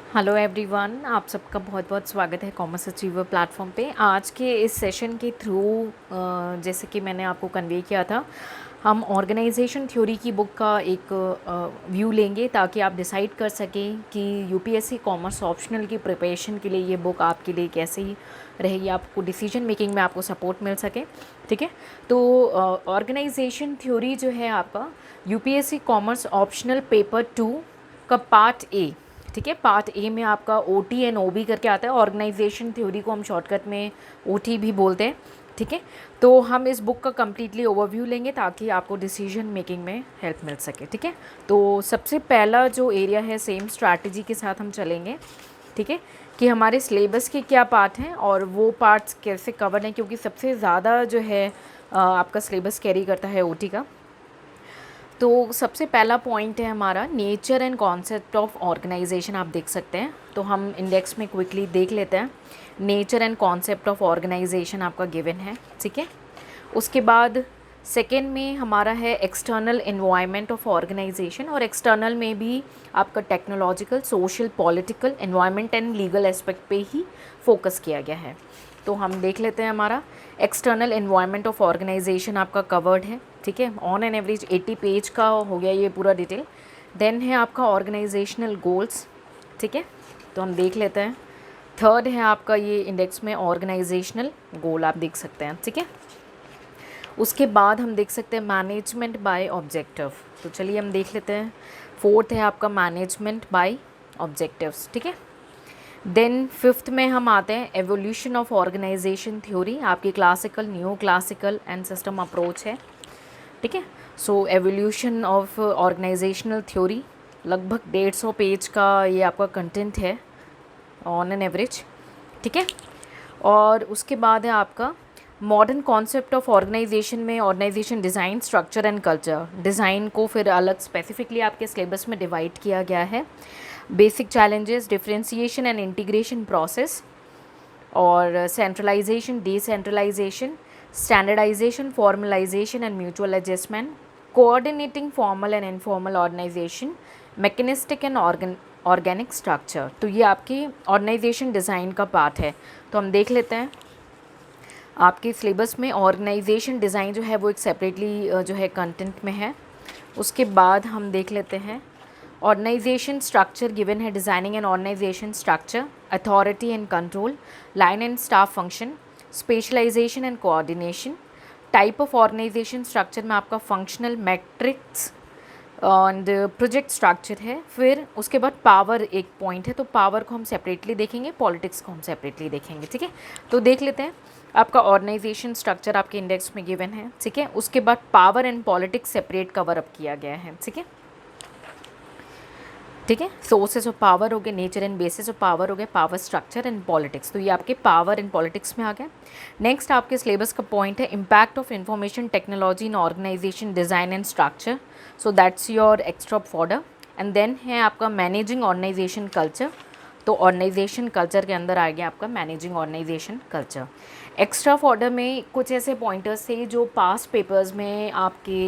Hello everyone, आप सबका बहुत बहुत स्वागत है कॉमर्स अचीवर प्लेटफॉर्म पे। आज के इस सेशन के थ्रू जैसे कि मैंने आपको कन्वे किया था, हम ऑर्गेनाइजेशन थ्योरी की बुक का एक व्यू लेंगे ताकि आप डिसाइड कर सकें कि यूपीएससी कॉमर्स ऑप्शनल की प्रिपरेशन के लिए ये बुक आपके लिए कैसे ही रहेगी, आपको डिसीजन मेकिंग में आपको सपोर्ट मिल सके। ठीक है, तो ऑर्गेनाइजेशन थ्योरी जो है आपका यूपीएससी कॉमर्स ऑप्शनल पेपर 2 का पार्ट ए। ठीक है, पार्ट ए में आपका O T and O B करके आता है। ऑर्गेनाइजेशन थ्योरी को हम शॉर्टकट में ओ टी भी बोलते हैं। ठीक है, तो हम इस बुक का कम्प्लीटली ओवरव्यू लेंगे ताकि आपको डिसीजन मेकिंग में हेल्प मिल सके। ठीक है, तो सबसे पहला जो एरिया है, सेम स्ट्रैटेजी के साथ हम चलेंगे। ठीक है, कि हमारे सिलेबस के क्या पार्ट हैं और वो पार्ट्स कैसे कवर हैं, क्योंकि सबसे ज़्यादा जो है आपका सिलेबस कैरी करता है ओ टी का। तो सबसे पहला पॉइंट है हमारा nature and concept of organisation. आप देख सकते हैं, तो हम इंडेक्स में क्विकली देख लेते हैं। Nature and concept of organisation आपका गिवन है। ठीक है, उसके बाद सेकेंड में हमारा है एक्सटर्नल एनवायरनमेंट ऑफ ऑर्गेनाइजेशन, और एक्सटर्नल में भी आपका technological, social, political, environment and legal aspect पे ही फोकस किया गया है। तो हम देख लेते हैं, हमारा एक्सटर्नल एनवायरनमेंट ऑफ ऑर्गेनाइजेशन आपका कवर्ड है। ठीक है, ऑन एन एवरेज 80 पेज का हो गया ये पूरा डिटेल। देन है आपका ऑर्गेनाइजेशनल गोल्स। ठीक है, तो हम देख लेते हैं। थर्ड है आपका ये इंडेक्स में ऑर्गेनाइजेशनल गोल, आप देख सकते हैं। ठीक है, उसके बाद हम देख सकते हैं मैनेजमेंट बाय ऑब्जेक्टिव। तो चलिए हम देख लेते हैं। फोर्थ है आपका मैनेजमेंट बाय ऑब्जेक्टिव्स। ठीक है, देन फिफ्थ में हम आते हैं एवोल्यूशन ऑफ ऑर्गेनाइजेशन थ्योरी। आपकी classical, new classical and system approach है। ठीक है, सो एवोल्यूशन ऑफ ऑर्गेनाइजेशनल थ्योरी लगभग 150 पेज का ये आपका कंटेंट है ऑन एन एवरेज। ठीक है, और उसके बाद है आपका मॉडर्न कॉन्सेप्ट ऑफ ऑर्गेनाइजेशन में organisation design, structure and culture. Design को फिर अलग स्पेसिफिकली आपके सिलेबस में डिवाइड किया गया है। Basic challenges, differentiation and integration process, और centralisation, decentralisation, standardisation, formalisation and mutual adjustment, coordinating formal and informal organisation, mechanistic and organic structure. तो ये आपकी ऑर्गेनाइजेशन डिज़ाइन का पार्ट है। तो हम देख लेते हैं, आपके सिलेबस में ऑर्गेनाइजेशन डिज़ाइन जो है वो एक सेपरेटली जो है कंटेंट में है। उसके बाद हम देख लेते हैं ऑर्गेनाइजेशन स्ट्रक्चर गिवन है, designing and organisation structure, authority and control, line and staff function, specialisation and coordination. Type of organisation structure में आपका functional, matrix and project structure है। फिर उसके बाद पावर एक पॉइंट है, तो पावर को हम सेपरेटली देखेंगे, पॉलिटिक्स को हम सेपरेटली देखेंगे। ठीक है, तो देख लेते हैं। आपका ऑर्गेनाइजेशन स्ट्रक्चर आपके इंडेक्स में गिवन है। ठीक है, उसके बाद power and politics separate cover up किया गया है। ठीक है, ठीक है, सोर्सेज ऑफ पावर हो गए, nature and bases of power हो गए, पावर स्ट्रक्चर एंड पॉलिटिक्स। तो ये आपके पावर एंड पॉलिटिक्स में आ गए। नेक्स्ट आपके सिलेबस का पॉइंट है impact of information technology in organisation design and structure. So that's your extra folder. And then है आपका मैनेजिंग ऑर्गेनाइजेशन कल्चर। तो ऑर्गेनाइजेशन कल्चर के अंदर आ गया आपका managing organisation culture. Extra folder में कुछ ऐसे पॉइंटर्स थे जो पास्ट पेपर्स में आपके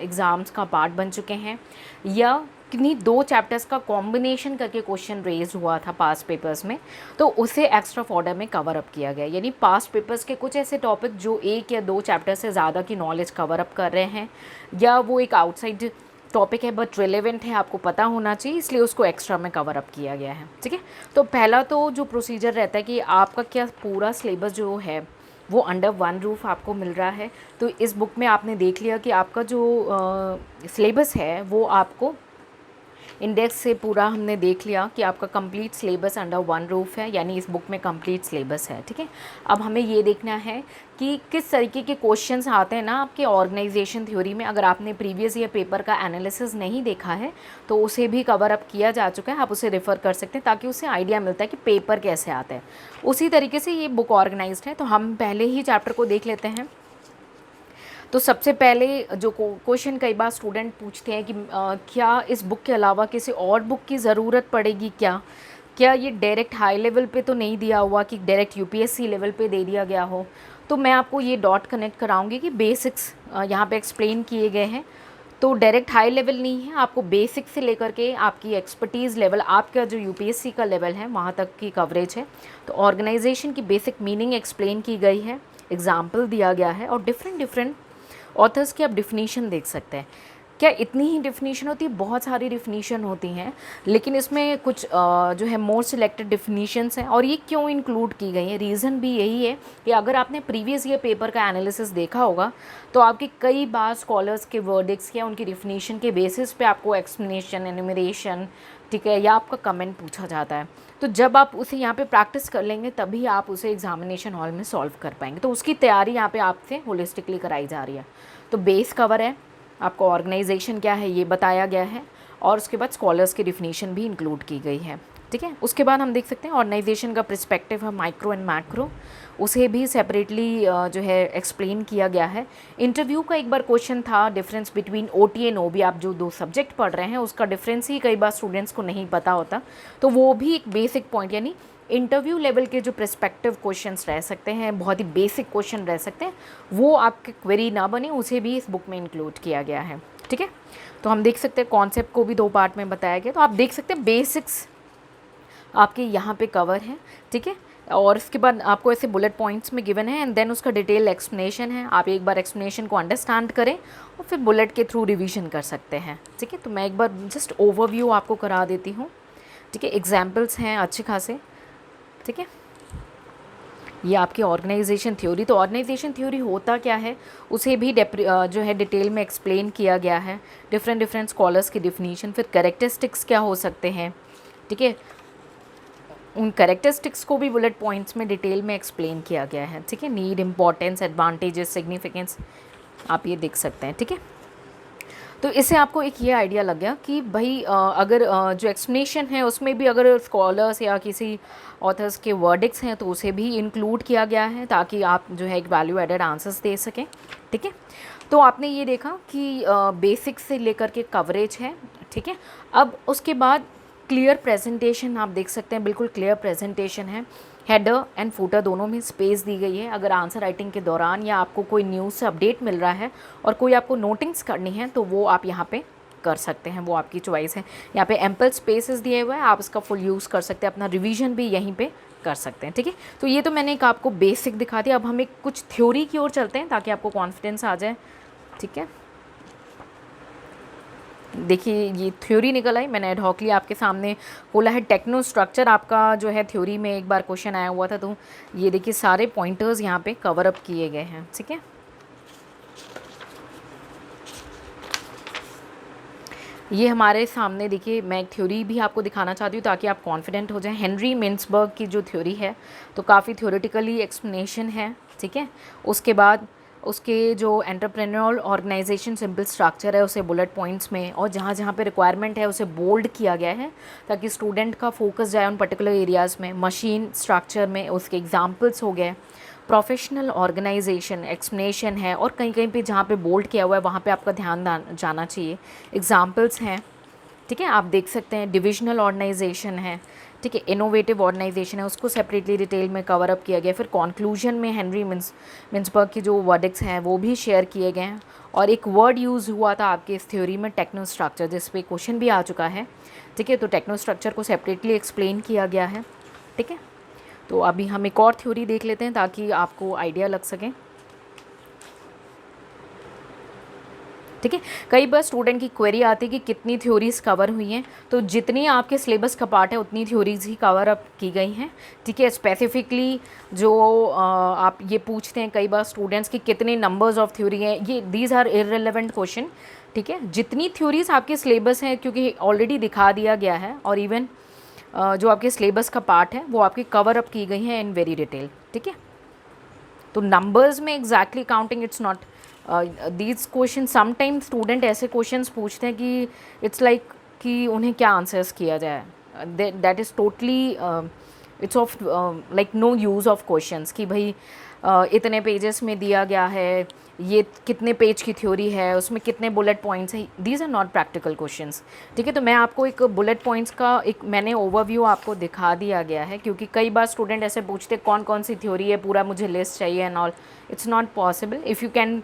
एग्ज़ाम्स का पार्ट बन चुके हैं, या किन्हीं दो चैप्टर्स का कॉम्बिनेशन करके क्वेश्चन रेज हुआ था पास्ट पेपर्स में, तो उसे एक्स्ट्रा फॉर्डर में कवर अप किया गया। यानी पास्ट पेपर्स के कुछ ऐसे टॉपिक जो एक या दो चैप्टर से ज़्यादा की नॉलेज कवर अप कर रहे हैं, या वो एक आउटसाइड टॉपिक है बट रिलेवेंट है, आपको पता होना चाहिए, इसलिए उसको एक्स्ट्रा में कवर अप किया गया है। ठीक है, तो पहला तो जो प्रोसीजर रहता है कि आपका क्या पूरा सिलेबस जो है वो अंडर वन रूफ आपको मिल रहा है। तो इस बुक में आपने देख लिया कि आपका जो सिलेबस है वो आपको इंडेक्स से पूरा हमने देख लिया कि आपका complete syllabus under one roof है, यानी इस बुक में कंप्लीट सिलेबस है। ठीक है, अब हमें ये देखना है कि किस तरीके के क्वेश्चंस आते हैं ना आपके ऑर्गेनाइजेशन थ्योरी में। अगर आपने प्रीवियस ईयर पेपर का एनालिसिस नहीं देखा है तो उसे भी कवर अप किया जा चुका है, आप उसे रेफ़र कर सकते हैं ताकि उससे आइडिया मिलता है कि पेपर कैसे आता है। उसी तरीके से ये बुक ऑर्गेनाइज्ड है। तो हम पहले ही चैप्टर को देख लेते हैं। तो सबसे पहले जो क्वेश्चन कई बार स्टूडेंट पूछते हैं कि क्या इस बुक के अलावा किसी और बुक की ज़रूरत पड़ेगी क्या, क्या ये डायरेक्ट हाई लेवल पे तो नहीं दिया हुआ कि डायरेक्ट यूपीएससी लेवल पे दे दिया गया हो। तो मैं आपको ये डॉट कनेक्ट कराऊंगी कि बेसिक्स यहाँ पे एक्सप्लेन किए गए हैं। तो डायरेक्ट हाई लेवल नहीं है, आपको बेसिक से लेकर के आपकी एक्सपर्टीज़ लेवल, आपका जो यूपीएससी का लेवल है वहाँ तक की कवरेज है। तो ऑर्गेनाइजेशन की बेसिक मीनिंग एक्सप्लेन की गई है, एग्जाम्पल दिया गया है, और डिफरेंट डिफरेंट ऑथर्स की आप डिफिनीशन देख सकते हैं। क्या इतनी ही डिफिनीशन होती है? बहुत सारी डिफिनीशन होती हैं, लेकिन इसमें कुछ जो है मोर सिलेक्टेड डिफिनीशंस हैं। और ये क्यों इंक्लूड की गई है? रीज़न भी यही है कि अगर आपने प्रीवियस ईयर पेपर का एनालिसिस देखा होगा तो आपके कई बार स्कॉलर्स के वर्डिक्स या उनकी डिफिनीशन के बेसिस पे आपको एक्सप्लेनेशन, एनुमरेशन, ठीक है, या आपका कमेंट पूछा जाता है। तो जब आप उसे यहाँ पे प्रैक्टिस कर लेंगे तभी आप उसे एग्जामिनेशन हॉल में सॉल्व कर पाएंगे। तो उसकी तैयारी यहाँ पे आपसे होलिस्टिकली कराई जा रही है। तो बेस कवर है, आपको ऑर्गेनाइजेशन क्या है ये बताया गया है, और उसके बाद स्कॉलर्स की डिफिनीशन भी इंक्लूड की गई है, ठीक है। उसके बाद हम देख सकते हैं ऑर्गेनाइजेशन का पर्सपेक्टिव है माइक्रो एंड मैक्रो, उसे भी सेपरेटली जो है एक्सप्लेन किया गया है। इंटरव्यू का एक बार क्वेश्चन था डिफरेंस बिटवीन ओटी एंड ओबी, आप जो 2 सब्जेक्ट पढ़ रहे हैं उसका डिफरेंस ही कई बार स्टूडेंट्स को नहीं पता होता, तो वो भी एक बेसिक पॉइंट, यानी इंटरव्यू लेवल के जो पर्सपेक्टिव क्वेश्चंस रह सकते हैं, बहुत ही बेसिक क्वेश्चन रह सकते हैं, वो आपके क्वेरी ना बने उसे भी इस बुक में इंक्लूड किया गया है, ठीक है। तो हम देख सकते हैं कॉन्सेप्ट को भी 2 पार्ट में बताया गया, तो आप देख सकते हैं बेसिक्स आपके यहाँ पे कवर है, ठीक है। और इसके बाद आपको ऐसे बुलेट पॉइंट्स में गिवन है एंड देन उसका डिटेल एक्सप्लेनेशन है। आप एक बार एक्सप्लेनेशन को अंडरस्टैंड करें और फिर बुलेट के थ्रू रिवीजन कर सकते हैं, ठीक है। तो मैं एक बार जस्ट ओवरव्यू आपको करा देती हूँ, ठीक है। एग्जाम्पल्स हैं अच्छे खासे, ठीक है। ये आपकी ऑर्गेनाइजेशन थ्योरी, तो ऑर्गेनाइजेशन थ्योरी होता क्या है उसे भी जो है डिटेल में एक्सप्लेन किया गया है, डिफरेंट स्कॉलर्स की डिफिनीशन, फिर कैरेक्टरिस्टिक्स क्या हो सकते हैं, ठीक है, उन कैरेक्टरिस्टिक्स को भी बुलेट पॉइंट्स में डिटेल में एक्सप्लेन किया गया है, ठीक है। नीड, इंपॉर्टेंस, एडवांटेजेस, सिग्निफिकेंस, आप ये देख सकते हैं, ठीक है। तो इससे आपको एक ये आइडिया लग गया कि भाई अगर जो एक्सप्लेनेशन है उसमें भी अगर स्कॉलर्स या किसी ऑथर्स के वर्डिक्स हैं तो उसे भी इंक्लूड किया गया है, ताकि आप जो है एक वैल्यू एडेड आंसर्स दे सकें, ठीक है। तो आपने ये देखा कि बेसिक से लेकर के कवरेज है, ठीक है। अब उसके बाद क्लियर प्रेजेंटेशन आप देख सकते हैं, बिल्कुल क्लियर प्रेजेंटेशन है। हेडर एंड फूटर दोनों में स्पेस दी गई है। अगर आंसर राइटिंग के दौरान या आपको कोई न्यूज़ से अपडेट मिल रहा है और कोई आपको नोटिंग्स करनी है तो वो आप यहाँ पे कर सकते हैं, वो आपकी चॉइस है। यहाँ पे एम्पल स्पेसेस दिए हुए हैं, आप इसका फुल यूज़ कर सकते हैं, अपना रिवीजन भी यहीं पे कर सकते हैं, ठीक है। तो ये तो मैंने एक आपको बेसिक दिखा दिया। अब हम एक कुछ थ्योरी की ओर चलते हैं ताकि आपको कॉन्फिडेंस आ जाए, ठीक है। देखिए ये थ्योरी निकल आई, मैंने एडहॉकली आपके सामने बोला है। टेक्नो स्ट्रक्चर आपका जो है थ्योरी में एक बार क्वेश्चन आया हुआ था, तो ये देखिए सारे पॉइंटर्स यहाँ पे कवर अप किए गए हैं, ठीक है। ये हमारे सामने देखिए, मैं एक थ्योरी भी आपको दिखाना चाहती हूँ ताकि आप कॉन्फिडेंट हो जाएं। हेनरी मिन्सबर्ग की जो थ्योरी है तो काफ़ी थ्योरेटिकली एक्सप्लेनेशन है, ठीक है। उसके बाद उसके जो एंटरप्रेन्योरल ऑर्गेनाइजेशन सिंपल स्ट्रक्चर है उसे बुलेट पॉइंट्स में और जहाँ जहाँ पे रिक्वायरमेंट है उसे बोल्ड किया गया है ताकि स्टूडेंट का फोकस जाए उन पर्टिकुलर एरियाज़ में। मशीन स्ट्रक्चर में उसके एग्जाम्पल्स हो गए। प्रोफेशनल ऑर्गेनाइजेशन एक्सप्लेनेशन है, और कहीं कहीं पे जहाँ पे बोल्ड किया हुआ है वहाँ पे आपका ध्यान जाना चाहिए। एग्जाम्पल्स हैं, ठीक है, आप देख सकते हैं। डिविजनल ऑर्गेनाइजेशन है, ठीक है। इनोवेटिव ऑर्गेनाइजेशन है, उसको सेपरेटली डिटेल में कवर अप किया गया। फिर कॉन्क्लूजन में हेनरी मिन्सबर्ग की जो वर्डिक्स हैं वो भी शेयर किए गए हैं। और एक वर्ड यूज़ हुआ था आपके इस थ्योरी में, टेक्नो स्ट्रक्चर, जिस पे क्वेश्चन भी आ चुका है, ठीक है। तो टेक्नो स्ट्रक्चर को सेपरेटली एक्सप्लेन किया गया है, ठीक है। तो अभी हम एक और थ्योरी देख लेते हैं ताकि आपको आइडिया लग सके, ठीक है। कई बार स्टूडेंट की क्वेरी आती है कि कितनी थ्योरीज़ कवर हुई हैं, तो जितनी आपके सिलेबस का पार्ट है उतनी थ्योरीज़ ही कवर अप की गई हैं, ठीक है। स्पेसिफिकली जो आप ये पूछते हैं कई बार स्टूडेंट्स की कितने नंबर्स ऑफ थ्योरी हैं, ये दीज आर इररिलेवेंट क्वेश्चन, ठीक है। जितनी थ्योरीज़ आपके सिलेबस हैं, क्योंकि ऑलरेडी दिखा दिया गया है, और इवन जो आपके सिलेबस का पार्ट है वो आपकी कवर अप की गई हैं इन वेरी डिटेल, ठीक है। तो नंबर्स में exactly counting it's not these question. Sometime student ऐसे क्वेश्चंस पूछते हैं कि इट्स लाइक कि उन्हें क्या आंसर्स किया जाए, that is totally it's of like no use of questions कि भाई इतने पेजेस में दिया गया है, ये कितने पेज की थ्योरी है, उसमें कितने बुलेट पॉइंट्स हैं। These are not practical questions, ठीक है। तो मैं आपको एक बुलेट पॉइंट्स का एक मैंने ओवरव्यू आपको दिखा दिया गया है, क्योंकि कई बार स्टूडेंट ऐसे पूछते कौन कौन सी थ्योरी है, पूरा मुझे लिस्ट चाहिए and all. It's not possible. If you can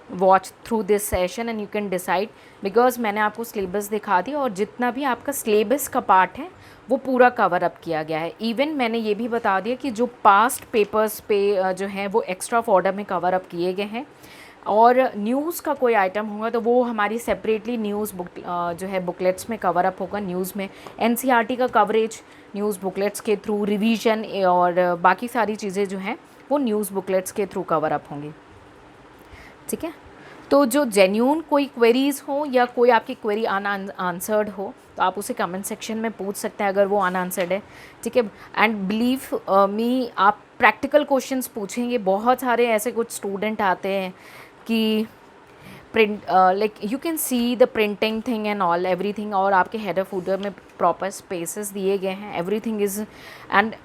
watch through this session and you can decide, because मैंने आपको सिलेबस दिखा दिया और जितना भी आपका सिलेबस का पार्ट है वो पूरा कवर अप किया गया है। इवन मैंने ये भी बता दिया कि जो पास्ट पेपर्स पे जो हैं वो एक्स्ट्रा ऑर्डर में कवर अप किए गए हैं, और न्यूज़ का कोई आइटम होगा तो वो हमारी सेपरेटली न्यूज़ बुक जो है बुकलेट्स में कवर अप होगा। न्यूज़ में एनसीईआरटी का कवरेज न्यूज़ बुकलेट्स के थ्रू, रिवीजन और बाकी सारी चीज़ें जो हैं वो न्यूज़ बुकलेट्स के थ्रू कवर अप होंगी। ठीक है, तो जो जेन्यून कोई क्वेरीज़ हो या कोई आपकी क्वेरी अनआंसर्ड हो तो आप उसे कमेंट सेक्शन में पूछ सकते हैं अगर वो अनआंसर्ड है। ठीक है, एंड बिलीव मी, आप प्रैक्टिकल क्वेश्चंस पूछेंगे। बहुत सारे ऐसे कुछ स्टूडेंट आते हैं कि print like you can see the printing thing and all everything, और आपके हेडर फूडर में प्रॉपर स्पेसेस दिए गए हैं, एवरीथिंग इज़। एंड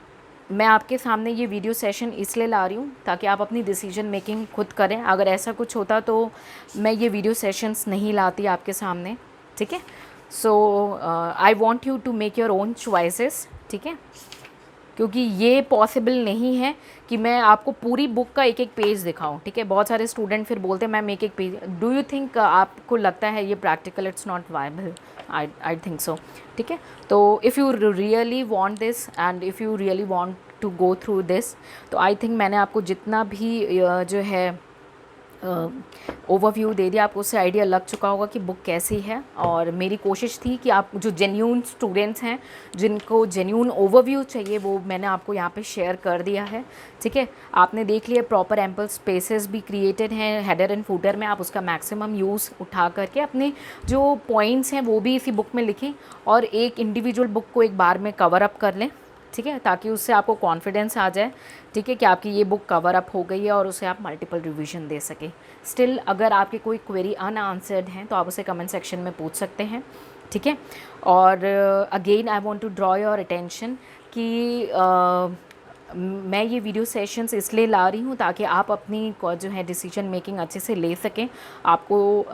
मैं आपके सामने ये वीडियो सेशन इसलिए ला रही हूँ ताकि आप अपनी डिसीजन मेकिंग खुद करें। अगर ऐसा कुछ होता तो मैं ये वीडियो सेशंस नहीं लाती आपके सामने। ठीक है, so I want you to make your own choices. ठीक है, क्योंकि ये पॉसिबल नहीं है कि मैं आपको पूरी बुक का एक एक पेज दिखाऊं। ठीक है, बहुत सारे स्टूडेंट फिर बोलते हैं मैम एक एक पेज, डू यू थिंक आपको लगता है ये practical, it's not viable? I think so. ठीक है, तो if you really want this and if you really want to go through this, तो आई थिंक मैंने आपको जितना भी जो है ओवरव्यू दे दिया, आपको उससे आइडिया लग चुका होगा कि बुक कैसी है। और मेरी कोशिश थी कि आप जो जेन्यून स्टूडेंट्स हैं जिनको जेन्यून ओवरव्यू चाहिए वो मैंने आपको यहाँ पे शेयर कर दिया है। ठीक है, आपने देख लिया, प्रॉपर एम्पल स्पेसेस भी क्रिएटेड हैं हेडर एंड फूटर में। आप उसका मैक्सिमम यूज़ उठा करके अपने जो पॉइंट्स हैं वो भी इसी बुक में लिखें और एक इंडिविजुअल बुक को एक बार में कवर अप कर लें। ठीक है, ताकि उससे आपको कॉन्फिडेंस आ जाए। ठीक है, कि आपकी ये बुक कवर अप हो गई है और उसे आप मल्टीपल रिवीजन दे सकें। स्टिल अगर आपकी कोई क्वेरी अनआंसर्ड हैं तो आप उसे कमेंट सेक्शन में पूछ सकते हैं। ठीक है, और again I want to draw your attention कि मैं ये वीडियो सेशंस इसलिए ला रही हूँ ताकि आप अपनी जो है डिसीजन मेकिंग अच्छे से ले सकें। आपको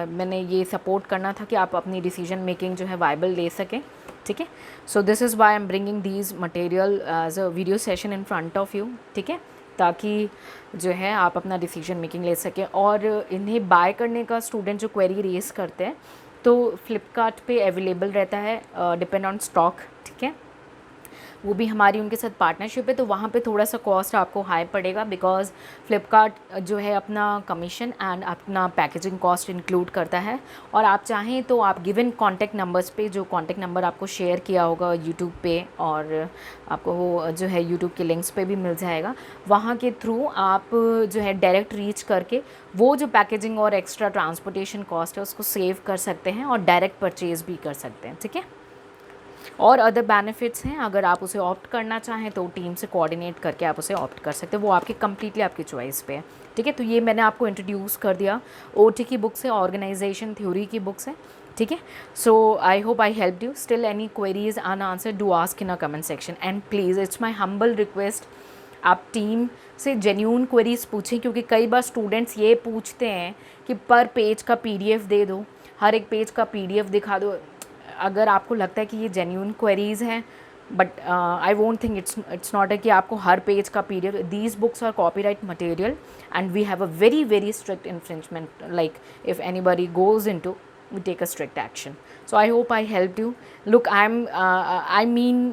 मैंने ये सपोर्ट करना था कि आप अपनी डिसीजन मेकिंग जो है वाइबल ले सकें। ठीक है, so this is why I am bringing these material as a video session in front of you. ठीक है, ताकि जो है आप अपना डिसीजन मेकिंग ले सकें। और इन्हें बाय करने का स्टूडेंट जो क्वेरी रेस करते हैं तो फ्लिपकार्ट पे अवेलेबल रहता है, डिपेंड ऑन स्टॉक। ठीक है, वो भी हमारी उनके साथ पार्टनरशिप है, तो वहाँ पे थोड़ा सा कॉस्ट आपको हाई पड़ेगा, बिकॉज़ फ्लिपकार्ट जो है अपना कमीशन एंड अपना पैकेजिंग कॉस्ट इंक्लूड करता है। और आप चाहें तो आप गिवन कॉन्टैक्ट नंबर्स पे, जो कॉन्टैक्ट नंबर आपको शेयर किया होगा यूट्यूब पे, और आपको वो जो है यूट्यूब के लिंक्स पे भी मिल जाएगा, वहाँ के थ्रू आप जो है डायरेक्ट रीच करके वो जो पैकेजिंग और एक्स्ट्रा ट्रांसपोर्टेशन कॉस्ट है उसको सेव कर सकते हैं और डायरेक्ट परचेज़ भी कर सकते हैं। ठीक है, और अदर बेनिफिट्स हैं, अगर आप उसे ऑप्ट करना चाहें तो टीम से कोऑर्डिनेट करके आप उसे ऑप्ट कर सकते हैं, वो आपकी कम्प्लीटली आपकी चॉइस पे है। ठीक है, तो ये मैंने आपको इंट्रोड्यूस कर दिया ओटी की बुक से, ऑर्गेनाइजेशन थ्योरी की बुक से। ठीक है, so I hope I help you. Still any queries unanswered, do ask in a comment section and please it's my humble request, आप टीम से जेन्यून क्वेरीज पूछें, क्योंकि कई बार स्टूडेंट्स ये पूछते हैं कि पर पेज का पीडीएफ दे दो, हर एक पेज का पीडीएफ दिखा दो। अगर आपको लगता है कि ये जेन्यून क्वेरीज़ हैं, but I won't think it's not है कि आपको हर पेज का PDF. These books are copyright material and we have a very very strict infringement, like if anybody goes into, we take a strict action. So I hope I helped you. Look, I mean,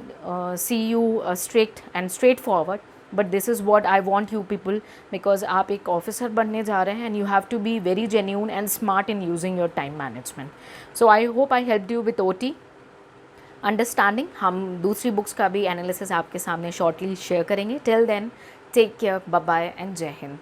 see you strict and straightforward, but this is what I want you people, because आप एक officer बनने जा रहे हैं and you have to be very genuine and smart in using your time management. So I hope I helped you with OT understanding. हम दूसरी books का भी एनालिसिस आपके सामने शॉर्टली शेयर करेंगे। Till then, take care, bye bye and Jai Hind.